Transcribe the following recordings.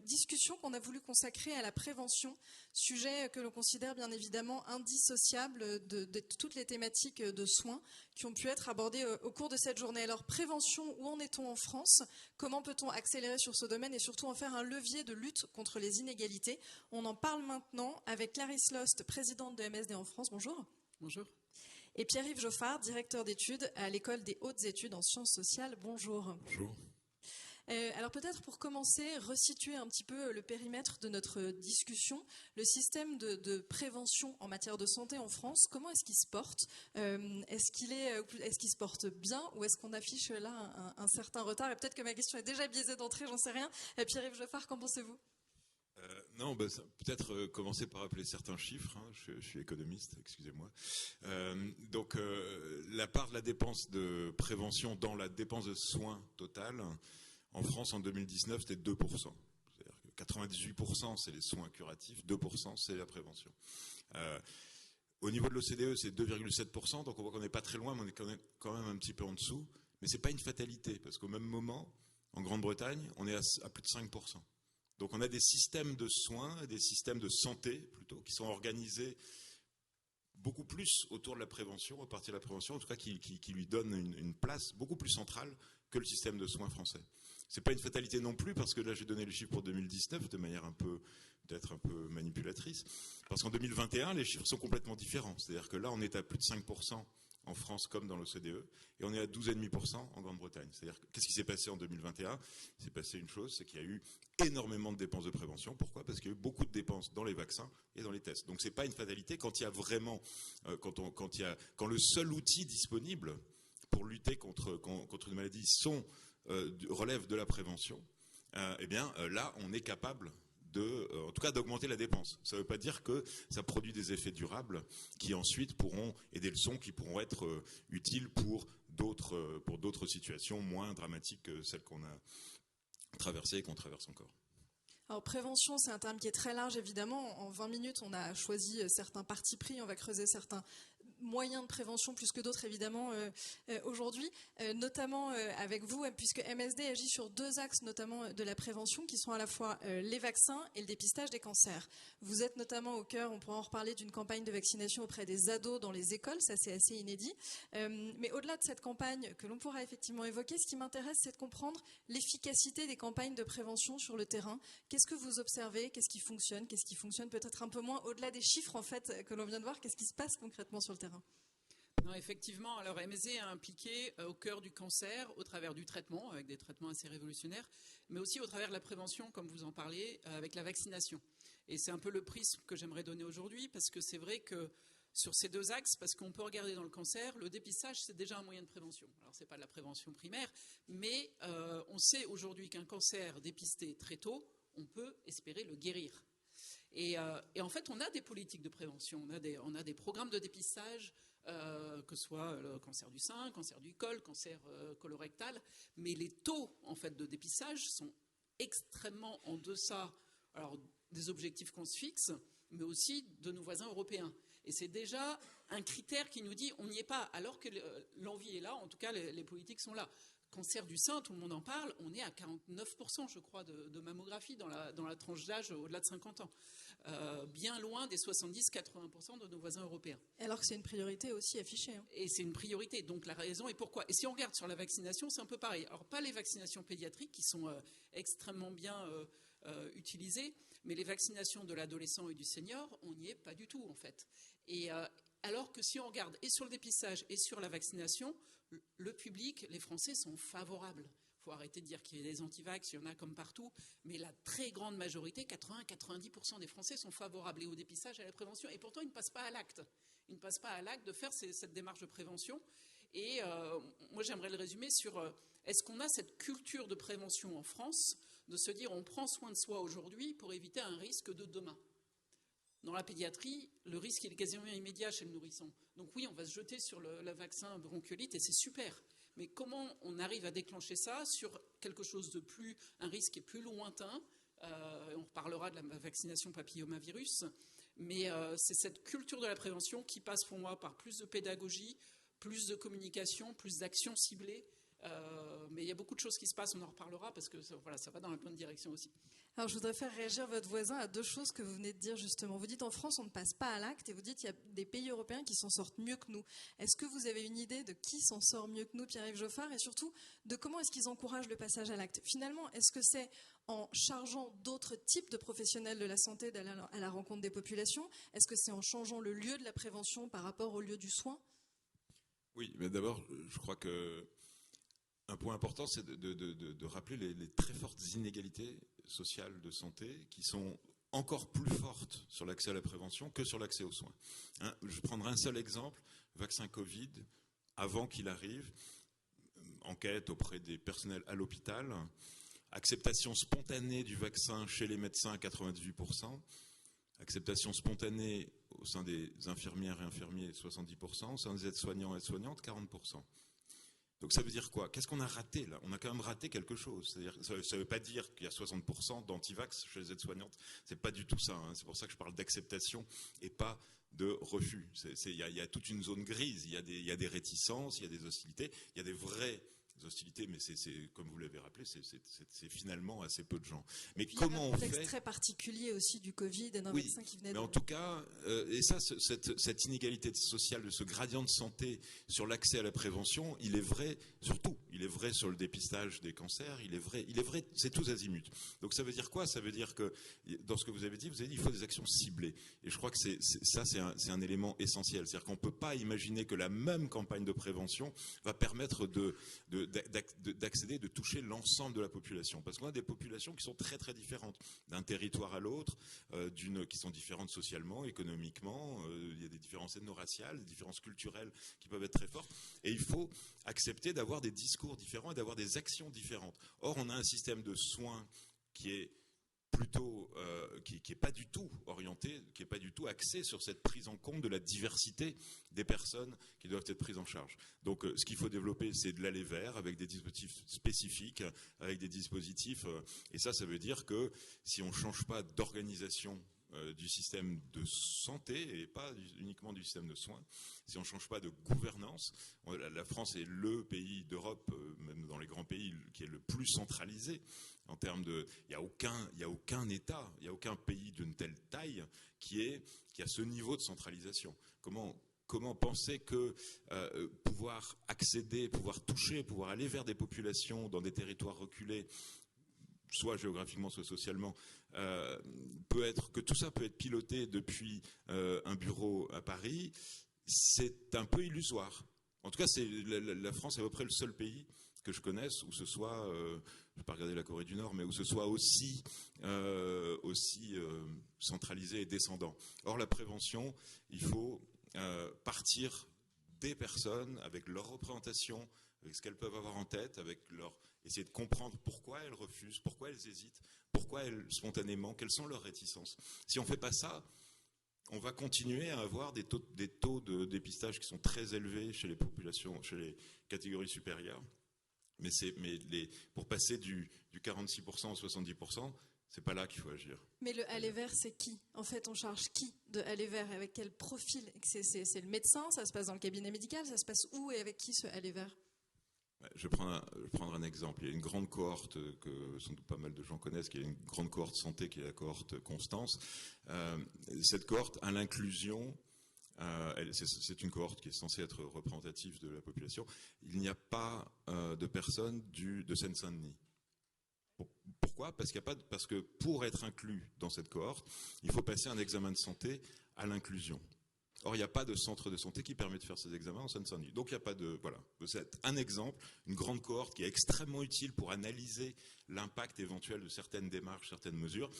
discussion qu'on a voulu consacrer à la prévention, sujet que l'on considère bien évidemment indissociable de toutes les thématiques de soins qui ont pu être abordées au cours de cette journée. Alors, prévention, où en est-on en France? Comment peut-on accélérer sur ce domaine et surtout en faire un levier de lutte contre les inégalités? On en parle maintenant avec Clarisse Lost, présidente de MSD en France. Bonjour. Bonjour. Et Pierre-Yves Geoffard, directeur d'études à l'École des hautes études en sciences sociales. Bonjour. Bonjour. Alors peut-être pour commencer, resituer un petit peu le périmètre de notre discussion, le système de prévention en matière de santé en France, comment est-ce qu'il se porte? Est-ce qu'il se porte bien ou est-ce qu'on affiche là un certain retard? Et peut-être que ma question est déjà biaisée d'entrée, j'en sais rien. Pierre-Yves Geoffard, qu'en pensez-vous? Non, peut-être commencer par rappeler certains chiffres. Hein, je suis économiste, excusez-moi. Donc, la part de la dépense de prévention dans la dépense de soins totale, en France en 2019, c'était 2%. C'est-à-dire que 98%, c'est les soins curatifs, 2%, c'est la prévention. Au niveau de l'OCDE, c'est 2,7%, donc on voit qu'on n'est pas très loin, mais on est quand même un petit peu en dessous. Mais c'est pas une fatalité, parce qu'au même moment, en Grande-Bretagne, on est à plus de 5%. Donc on a des systèmes de soins, des systèmes de santé plutôt, qui sont organisés beaucoup plus autour de la prévention, à partir de la prévention, en tout cas qui lui donnent une place beaucoup plus centrale que le système de soins français. C'est pas une fatalité non plus, parce que là, je vais donner les chiffres pour 2019 de manière peut-être un peu manipulatrice, parce qu'en 2021, les chiffres sont complètement différents. C'est-à-dire que là, on est à plus de 5% en France comme dans l'OCDE, et on est à 12,5% en Grande-Bretagne. C'est-à-dire, qu'est-ce qui s'est passé en 2021? Il s'est passé une chose, c'est qu'il y a eu énormément de dépenses de prévention. Pourquoi? Parce qu'il y a eu beaucoup de dépenses dans les vaccins et dans les tests. Donc c'est pas une fatalité quand il y a vraiment, quand le seul outil disponible pour lutter contre une maladie relève de la prévention, là, on est capable en tout cas d'augmenter la dépense. Ça ne veut pas dire que ça produit des effets durables qui ensuite pourront, et des leçons qui pourront être utiles pour d'autres situations moins dramatiques que celles qu'on a traversées et qu'on traverse encore. Alors prévention, c'est un terme qui est très large évidemment. En 20 minutes, on a choisi certains partis pris, on va creuser certains moyens de prévention plus que d'autres évidemment aujourd'hui, notamment avec vous, puisque MSD agit sur deux axes notamment de la prévention qui sont à la fois les vaccins et le dépistage des cancers. Vous êtes notamment au cœur, on pourra en reparler, d'une campagne de vaccination auprès des ados dans les écoles, ça c'est assez inédit. Mais au-delà de cette campagne que l'on pourra effectivement évoquer, ce qui m'intéresse, c'est de comprendre l'efficacité des campagnes de prévention sur le terrain. Qu'est-ce que vous observez? Qu'est-ce qui fonctionne peut-être un peu moins? Au-delà des chiffres en fait que l'on vient de voir, qu'est-ce qui se passe concrètement sur le terrain? Non, effectivement, alors MSD est impliqué au cœur du cancer au travers du traitement, avec des traitements assez révolutionnaires, mais aussi au travers de la prévention, comme vous en parlez, avec la vaccination. Et c'est un peu le prisme que j'aimerais donner aujourd'hui, parce que c'est vrai que sur ces deux axes, parce qu'on peut regarder dans le cancer, le dépistage, c'est déjà un moyen de prévention. Alors, ce n'est pas de la prévention primaire, mais on sait aujourd'hui qu'un cancer dépisté très tôt, on peut espérer le guérir. Et en fait, on a des politiques de prévention, on a des programmes de dépistage, que ce soit le cancer du sein, cancer du col, cancer colorectal, mais les taux en fait, de dépistage sont extrêmement en deçà des objectifs qu'on se fixe, mais aussi de nos voisins européens. Et c'est déjà un critère qui nous dit on n'y est pas, alors que l'envie est là, en tout cas les politiques sont là. Cancer du sein, tout le monde en parle, on est à 49%, je crois, de mammographie dans la tranche d'âge au-delà de 50 ans. Bien loin des 70-80% de nos voisins européens. Alors que c'est une priorité aussi affichée. Hein. Et c'est une priorité, donc la raison est pourquoi. Et si on regarde sur la vaccination, c'est un peu pareil. Alors pas les vaccinations pédiatriques qui sont extrêmement bien utilisées, mais les vaccinations de l'adolescent et du senior, on n'y est pas du tout en fait. Et alors que si on regarde et sur le dépistage et sur la vaccination, le public, les Français sont favorables. Il faut arrêter de dire qu'il y a des anti-vax, il y en a comme partout, mais la très grande majorité, 80-90% des Français sont favorables et au dépistage et à la prévention, et pourtant ils ne passent pas à l'acte. Ils ne passent pas à l'acte de faire cette démarche de prévention. Et moi j'aimerais le résumer sur est-ce qu'on a cette culture de prévention en France, de se dire on prend soin de soi aujourd'hui pour éviter un risque de demain. Dans la pédiatrie, le risque est quasiment immédiat chez le nourrisson. Donc oui, on va se jeter sur le vaccin bronchiolite et c'est super. Mais comment on arrive à déclencher ça sur quelque chose de un risque qui est plus lointain? On reparlera de la vaccination papillomavirus. Mais c'est cette culture de la prévention qui passe pour moi par plus de pédagogie, plus de communication, plus d'actions ciblées. Mais il y a beaucoup de choses qui se passent, on en reparlera parce que ça va dans la bonne direction aussi. Alors, je voudrais faire réagir votre voisin à deux choses que vous venez de dire justement. Vous dites en France, on ne passe pas à l'acte et vous dites qu'il y a des pays européens qui s'en sortent mieux que nous. Est-ce que vous avez une idée de qui s'en sort mieux que nous, Pierre-Yves Joffard, et surtout de comment est-ce qu'ils encouragent le passage à l'acte? Finalement, est-ce que c'est en chargeant d'autres types de professionnels de la santé d'aller à la rencontre des populations? Est-ce que c'est en changeant le lieu de la prévention par rapport au lieu du soin? Oui, mais d'abord, je crois que un point important, c'est de rappeler les très fortes inégalités sociales de santé qui sont encore plus fortes sur l'accès à la prévention que sur l'accès aux soins. Je prendrai un seul exemple, vaccin Covid, avant qu'il arrive, enquête auprès des personnels à l'hôpital, acceptation spontanée du vaccin chez les médecins à 98%, acceptation spontanée au sein des infirmières et infirmiers 70%, au sein des aides-soignants et aides-soignantes 40%. Donc ça veut dire quoi? Qu'est-ce qu'on a raté là? On a quand même raté quelque chose. C'est-à-dire, ça ne veut pas dire qu'il y a 60% d'antivax chez les aides-soignantes. C'est pas du tout ça. C'est pour ça que je parle d'acceptation et pas de refus. Il y a toute une zone grise. Il y a des réticences, il y a des hostilités, il y a des vraies hostilités, mais c'est comme vous l'avez rappelé, c'est finalement assez peu de gens. Mais puis comment on fait? Il y a un contexte très particulier aussi du Covid et d'un vaccin qui venait. Mais en tout cas, et ça, cette inégalité sociale, de ce gradient de santé sur l'accès à la prévention, il est vrai surtout. Il est vrai sur le dépistage des cancers. Il est vrai, c'est tous azimuts. Donc ça veut dire quoi? Ça veut dire que dans ce que vous avez dit, il faut des actions ciblées. Et je crois que c'est un élément essentiel. C'est-à-dire qu'on ne peut pas imaginer que la même campagne de prévention va permettre d'accéder, de toucher l'ensemble de la population. Parce qu'on a des populations qui sont très très différentes, d'un territoire à l'autre, qui sont différentes socialement, économiquement, il y a des différences ethno-raciales, des différences culturelles qui peuvent être très fortes, et il faut accepter d'avoir des discours différents et d'avoir des actions différentes. Or, on a un système de soins qui est plutôt, qui est pas du tout orienté, qui est pas du tout axé sur cette prise en compte de la diversité des personnes qui doivent être prises en charge. Donc, ce qu'il faut développer, c'est de l'aller vers, avec des dispositifs spécifiques, avec des dispositifs, et ça veut dire que si on ne change pas d'organisation du système de santé et pas uniquement du système de soins, si on ne change pas de gouvernance, la France est le pays d'Europe, même dans les grands pays, qui est le plus centralisé en termes de, il y a aucun État, il y a aucun pays d'une telle taille qui a ce niveau de centralisation. Comment penser que pouvoir accéder, pouvoir toucher, pouvoir aller vers des populations dans des territoires reculés, soit géographiquement, soit socialement, que tout ça peut être piloté depuis un bureau à Paris, c'est un peu illusoire. En tout cas, la France est à peu près le seul pays que je connaisse où ce soit, je ne vais pas regarder la Corée du Nord, mais où ce soit aussi centralisé et descendant. Or, la prévention, il faut partir des personnes avec leur représentation, avec ce qu'elles peuvent avoir en tête, essayer de comprendre pourquoi elles refusent, pourquoi elles hésitent, pourquoi elles, spontanément, quelles sont leurs réticences. Si on ne fait pas ça, on va continuer à avoir des taux de dépistage qui sont très élevés chez les populations, chez les catégories supérieures. Pour passer du 46% au 70%, c'est pas là qu'il faut agir. Mais le aller vers, c'est qui? En fait, on charge qui de aller vers? Avec quel profil? C'est le médecin? Ça se passe dans le cabinet médical? Ça se passe où et avec qui ce aller vers? Je vais prendre un exemple. Il y a une grande cohorte que sans doute pas mal de gens connaissent, qui est une grande cohorte santé, qui est la cohorte Constance. Cette cohorte, à l'inclusion, c'est une cohorte qui est censée être représentative de la population. Il n'y a pas de personnes de Seine-Saint-Denis. Pourquoi? Parce que pour être inclus dans cette cohorte, il faut passer un examen de santé à l'inclusion. Or, il n'y a pas de centre de santé qui permet de faire ces examens en Seine-Saint-Denis. Donc, il n'y a pas de... Voilà. C'est un exemple, une grande cohorte qui est extrêmement utile pour analyser l'impact éventuel de certaines démarches, certaines mesures.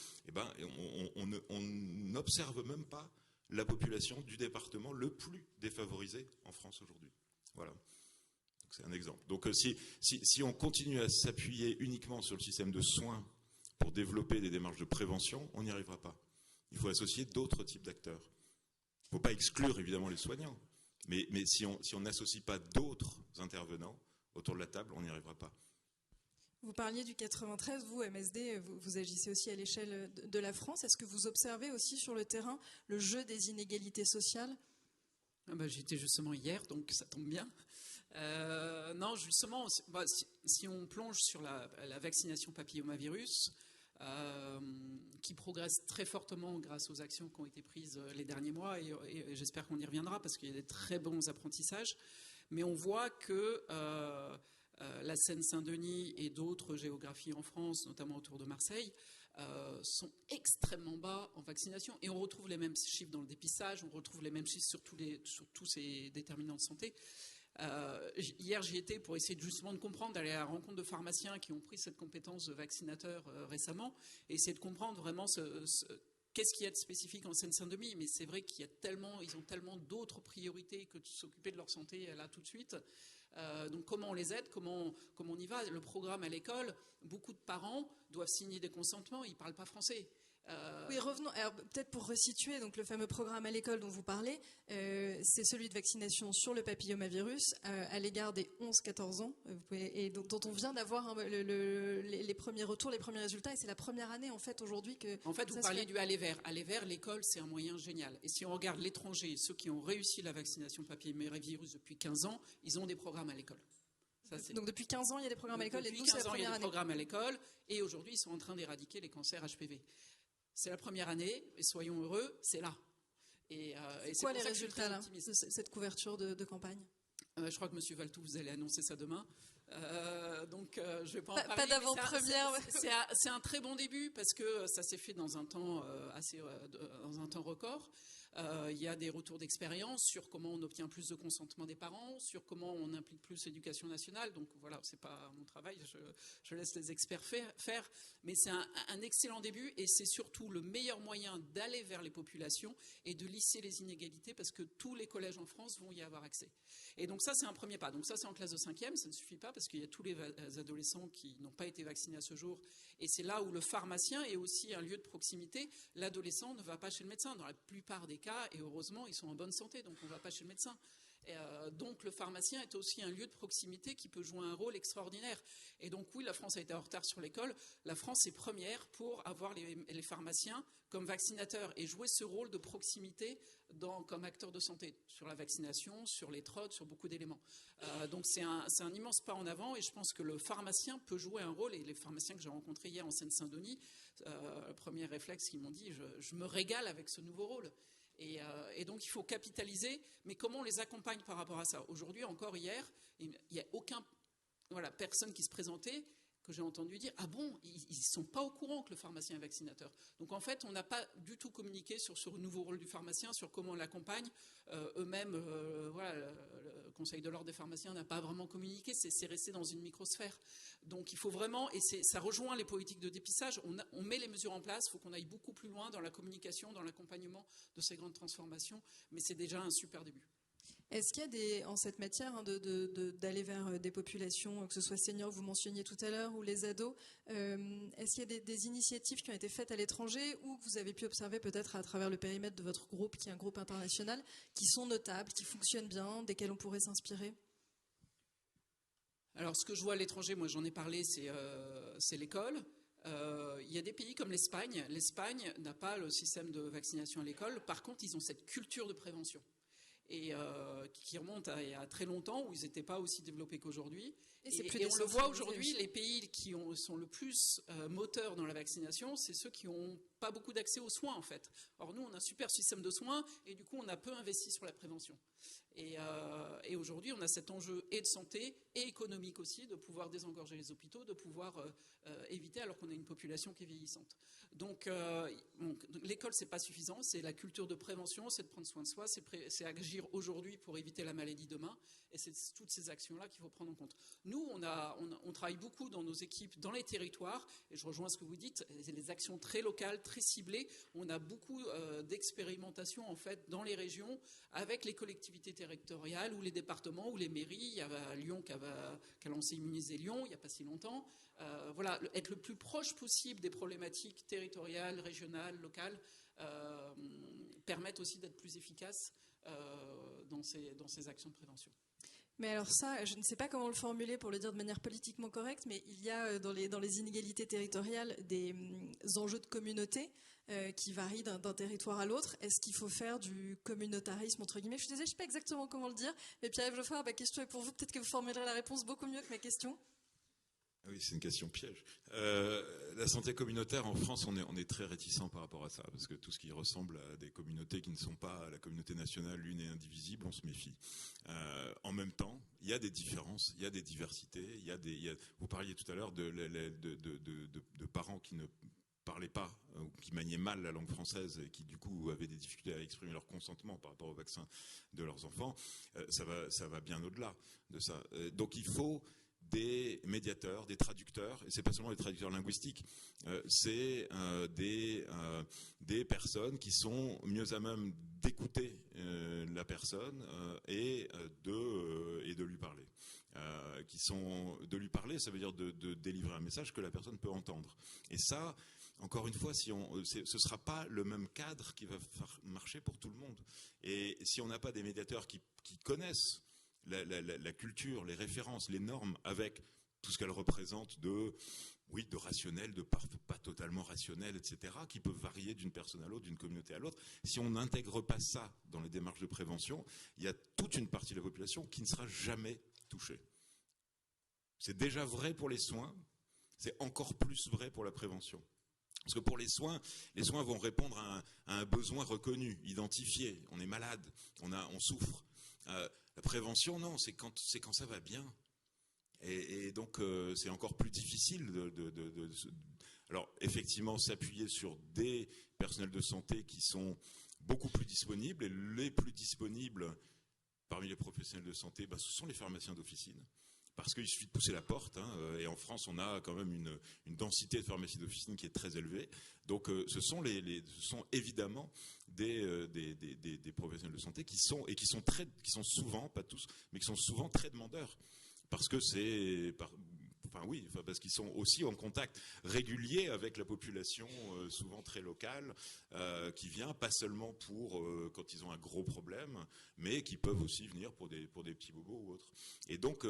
On n'observe même pas la population du département le plus défavorisé en France aujourd'hui. Voilà. C'est un exemple. Donc, si on continue à s'appuyer uniquement sur le système de soins pour développer des démarches de prévention, on n'y arrivera pas. Il faut associer d'autres types d'acteurs. Il ne faut pas exclure évidemment les soignants, mais si on n'associe pas d'autres intervenants autour de la table, on n'y arrivera pas. Vous parliez du 93, vous, MSD, vous agissez aussi à l'échelle de la France. Est-ce que vous observez aussi sur le terrain le jeu des inégalités sociales? J'étais justement hier, donc ça tombe bien. Non, justement, si on plonge sur la vaccination papillomavirus, qui progresse très fortement grâce aux actions qui ont été prises les derniers mois, et j'espère qu'on y reviendra parce qu'il y a des très bons apprentissages. Mais on voit que la Seine-Saint-Denis et d'autres géographies en France, notamment autour de Marseille, sont extrêmement bas en vaccination. Et on retrouve les mêmes chiffres dans le dépistage, on retrouve les mêmes chiffres sur tous ces déterminants de santé. Hier, j'y étais pour essayer justement de comprendre, d'aller à la rencontre de pharmaciens qui ont pris cette compétence de vaccinateur récemment, et essayer de comprendre vraiment qu'est-ce qu'il y a de spécifique en Seine-Saint-Denis. Mais c'est vrai qu'ils ont tellement d'autres priorités que de s'occuper de leur santé là tout de suite. Donc comment on les aide, comment on y va. Le programme à l'école, beaucoup de parents doivent signer des consentements, ils ne parlent pas français. Oui, revenons. Alors, peut-être pour resituer, donc le fameux programme à l'école dont vous parlez, c'est celui de vaccination sur le papillomavirus à l'égard des 11-14 ans, et dont on vient d'avoir les premiers retours, les premiers résultats, et c'est la première année en fait aujourd'hui que. En fait, vous parliez du aller vers. Aller vers, l'école, c'est un moyen génial. Et si on regarde l'étranger, ceux qui ont réussi la vaccination papillomavirus depuis 15 ans, ils ont des programmes à l'école. Donc depuis 15 ans, il y a des programmes à l'école, et nous, c'est la première année. Depuis 15 ans, il y a des programmes à l'école, et aujourd'hui, ils sont en train d'éradiquer les cancers HPV. C'est la première année, et soyons heureux, c'est là. C'est quoi les résultats là, de cette couverture de campagne? Je crois que M. Valtou, vous allez annoncer ça demain. Donc je ne vais pas en parler. Pas d'avant-première. C'est un très bon début parce que ça s'est fait dans un temps dans un temps record. Il y a des retours d'expérience sur comment on obtient plus de consentement des parents, sur comment on implique plus l'éducation nationale. Donc voilà, c'est pas mon travail, je laisse les experts faire. Mais c'est un excellent début, et c'est surtout le meilleur moyen d'aller vers les populations et de lisser les inégalités, parce que tous les collèges en France vont y avoir accès. Et donc ça, c'est un premier pas. Donc ça, c'est en classe de 5e, ça ne suffit pas parce qu'il y a tous les adolescents qui n'ont pas été vaccinés à ce jour. Et c'est là où le pharmacien est aussi un lieu de proximité. L'adolescent ne va pas chez le médecin. Dans la plupart des cas, et heureusement, ils sont en bonne santé, donc on ne va pas chez le médecin. Donc le pharmacien est aussi un lieu de proximité qui peut jouer un rôle extraordinaire. Et donc oui, la France a été en retard sur l'école. La France est première pour avoir les pharmaciens comme vaccinateurs et jouer ce rôle de proximité comme acteur de santé sur la vaccination, sur les trottes, sur beaucoup d'éléments. Donc c'est un immense pas en avant, et je pense que le pharmacien peut jouer un rôle. Et les pharmaciens que j'ai rencontrés hier en Seine-Saint-Denis, le premier réflexe qu'ils m'ont dit, je me régale avec ce nouveau rôle. Et donc il faut capitaliser, mais comment on les accompagne par rapport à ça? Aujourd'hui, encore hier, il n'y a aucune personne qui se présentait que j'ai entendu dire « Ah bon, ils ne sont pas au courant que le pharmacien est vaccinateur ». Donc en fait, on n'a pas du tout communiqué sur ce nouveau rôle du pharmacien, sur comment on l'accompagne. Eux-mêmes, le Conseil de l'ordre des pharmaciens n'a pas vraiment communiqué, c'est resté dans une microsphère. Donc il faut vraiment, et ça rejoint les politiques de dépistage, on met les mesures en place, il faut qu'on aille beaucoup plus loin dans la communication, dans l'accompagnement de ces grandes transformations, mais c'est déjà un super début. Est-ce qu'il y a en cette matière d'aller vers des populations, que ce soit seniors, vous mentionniez tout à l'heure, ou les ados, est-ce qu'il y a des initiatives qui ont été faites à l'étranger, ou que vous avez pu observer peut-être à travers le périmètre de votre groupe, qui est un groupe international, qui sont notables, qui fonctionnent bien, desquels on pourrait s'inspirer? Alors ce que je vois à l'étranger, moi j'en ai parlé, c'est l'école. Il y a des pays comme l'Espagne. L'Espagne n'a pas le système de vaccination à l'école. Par contre, ils ont cette culture de prévention. Et qui remonte à il y a très longtemps, où ils n'étaient pas aussi développés qu'aujourd'hui. Et on le voit aujourd'hui, les pays qui sont le plus moteurs dans la vaccination, c'est ceux qui n'ont pas beaucoup d'accès aux soins, en fait. Or, nous, on a un super système de soins, et du coup, on a peu investi sur la prévention. Et aujourd'hui, on a cet enjeu et de santé, et économique aussi, de pouvoir désengorger les hôpitaux, de pouvoir éviter, alors qu'on a une population qui est vieillissante. Donc l'école, c'est pas suffisant, c'est la culture de prévention, c'est de prendre soin de soi, c'est agir aujourd'hui pour éviter la maladie demain, et c'est toutes ces actions-là qu'il faut prendre en compte. Nous, on travaille beaucoup dans nos équipes, dans les territoires, et je rejoins ce que vous dites, c'est des actions très locales, très ciblées. On a beaucoup d'expérimentation en fait dans les régions, avec les collectivités territoriales, ou les départements, ou les mairies. Il y a Lyon qui a lancé Immuniser Lyon, il n'y a pas si longtemps. Être le plus proche possible des problématiques territoriales, régionales, locales, permettent aussi d'être plus efficaces dans ces actions de prévention. Mais alors ça, je ne sais pas comment le formuler pour le dire de manière politiquement correcte, mais il y a dans les inégalités territoriales des enjeux de communauté qui varient d'un territoire à l'autre. Est-ce qu'il faut faire du communautarisme, entre guillemets? Je suis désolée, je ne sais pas exactement comment le dire, mais Pierre-Yves Geoffroy, ma question est pour vous, peut-être que vous formulerez la réponse beaucoup mieux que ma question. Oui, c'est une question piège. La santé communautaire en France, on est très réticent par rapport à ça, parce que tout ce qui ressemble à des communautés qui ne sont pas la communauté nationale, l'une et indivisible, on se méfie. En même temps, il y a des différences, il y a des diversités, vous parliez tout à l'heure de parents qui ne parlaient pas ou qui maniaient mal la langue française et qui du coup avaient des difficultés à exprimer leur consentement par rapport au vaccin de leurs enfants. Ça va bien au-delà de ça. Donc il faut des médiateurs, des traducteurs, et c'est pas seulement des traducteurs linguistiques, c'est des personnes qui sont mieux à même d'écouter la personne et de lui parler. De lui parler, ça veut dire de délivrer un message que la personne peut entendre. Et ça, encore une fois, ce ne sera pas le même cadre qui va faire marcher pour tout le monde. Et si on n'a pas des médiateurs qui connaissent la culture, les références, les normes, avec tout ce qu'elle représente de rationnel, de pas totalement rationnel, etc., qui peuvent varier d'une personne à l'autre, d'une communauté à l'autre. Si on n'intègre pas ça dans les démarches de prévention, il y a toute une partie de la population qui ne sera jamais touchée. C'est déjà vrai pour les soins, c'est encore plus vrai pour la prévention. Parce que pour les soins vont répondre à un besoin reconnu, identifié. On est malade, on souffre. La prévention, non, c'est quand ça va bien. Et donc, c'est encore plus difficile alors, effectivement, s'appuyer sur des personnels de santé qui sont beaucoup plus disponibles. Et les plus disponibles parmi les professionnels de santé, ce sont les pharmaciens d'officine. Parce qu'il suffit de pousser la porte, et en France, on a quand même une densité de pharmacies d'officine qui est très élevée. Donc, ce sont évidemment des professionnels de santé qui sont souvent, pas tous, mais qui sont souvent très demandeurs. Parce que parce qu'ils sont aussi en contact régulier avec la population, souvent très locale, qui vient pas seulement pour quand ils ont un gros problème, mais qui peuvent aussi venir pour des petits bobos ou autres. Et donc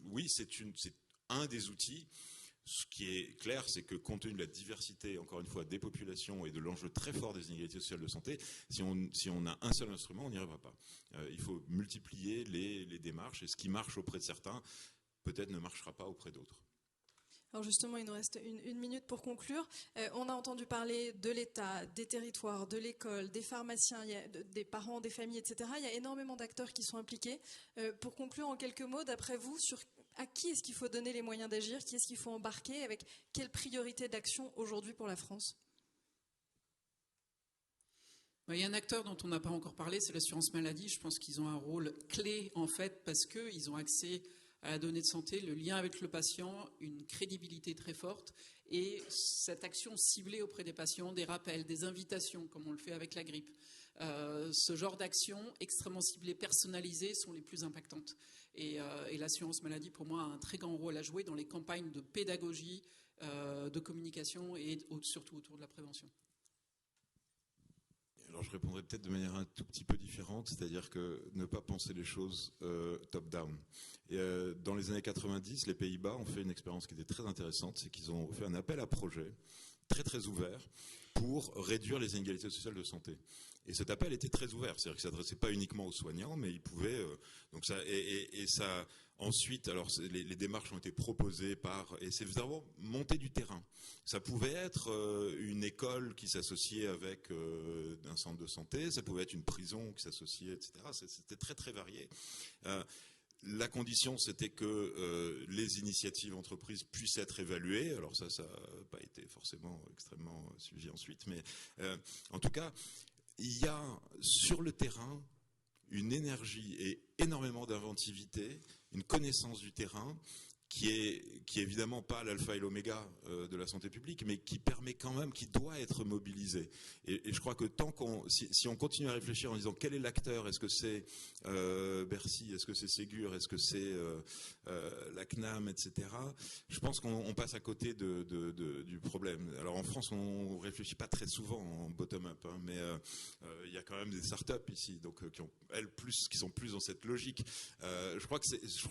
oui, c'est un des outils. Ce qui est clair, c'est que compte tenu de la diversité, encore une fois, des populations et de l'enjeu très fort des inégalités sociales de santé, si on a un seul instrument, on n'y arrivera pas. Il faut multiplier les démarches, et ce qui marche auprès de certains, peut-être ne marchera pas auprès d'autres. Alors justement, il nous reste une minute pour conclure. On a entendu parler de l'État, des territoires, de l'école, des pharmaciens, des parents, des familles, etc. Il y a énormément d'acteurs qui sont impliqués. Pour conclure en quelques mots, d'après vous, à qui est-ce qu'il faut donner les moyens d'agir? Qui est-ce qu'il faut embarquer? Avec quelle priorité d'action aujourd'hui pour la France? Il y a un acteur dont on n'a pas encore parlé, c'est l'assurance maladie. Je pense qu'ils ont un rôle clé, en fait, parce qu'ils ont accès à la donnée de santé, le lien avec le patient, une crédibilité très forte, et cette action ciblée auprès des patients, des rappels, des invitations, comme on le fait avec la grippe. Ce genre d'actions extrêmement ciblées, personnalisées, sont les plus impactantes. Et l'assurance maladie, pour moi, a un très grand rôle à jouer dans les campagnes de pédagogie, de communication et surtout autour de la prévention. Alors je répondrai peut-être de manière un tout petit peu différente, c'est-à-dire que ne pas penser les choses top-down. Et dans les années 90, les Pays-Bas ont fait une expérience qui était très intéressante, c'est qu'ils ont fait un appel à projet très très ouvert pour réduire les inégalités sociales de santé. Et cet appel était très ouvert, c'est-à-dire qu'il ne s'adressait pas uniquement aux soignants, mais il pouvait... donc ça, et ça, ensuite, alors les démarches ont été proposées et c'est vraiment monter du terrain. Ça pouvait être une école qui s'associait avec un centre de santé, ça pouvait être une prison qui s'associait, etc. C'était très très varié. La condition, c'était que les initiatives entreprises puissent être évaluées. Alors ça n'a pas été forcément extrêmement suivi ensuite, mais en tout cas, il y a sur le terrain une énergie et énormément d'inventivité, une connaissance du terrain qui est évidemment pas l'alpha et l'oméga de la santé publique, mais qui permet quand même, qui doit être mobilisé. Et je crois que si on continue à réfléchir en disant quel est l'acteur, est-ce que c'est Bercy, est-ce que c'est Ségur, est-ce que c'est la CNAM, etc., je pense qu'on passe à côté du problème. Alors en France, on réfléchit pas très souvent en bottom-up, mais il y a quand même des startups ici, donc qui sont plus dans cette logique. Je crois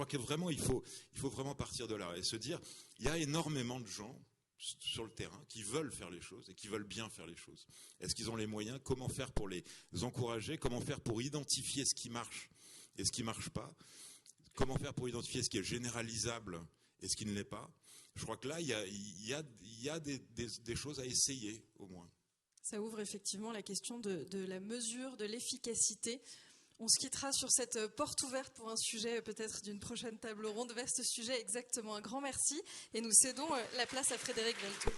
que vraiment il faut vraiment partir de là et se dire il y a énormément de gens sur le terrain qui veulent faire les choses et qui veulent bien faire les choses. Est-ce qu'ils ont les moyens? Comment faire pour les encourager? Comment faire pour identifier ce qui marche et ce qui marche pas? Comment faire pour identifier ce qui est généralisable et ce qui ne l'est pas? je crois que là, il y a des choses à essayer, au moins. Ça ouvre effectivement la question de la mesure, de l'efficacité. On se quittera sur cette porte ouverte pour un sujet peut-être d'une prochaine table ronde. Vaste sujet, exactement. Un grand merci. Et nous cédons la place à Frédéric Velto.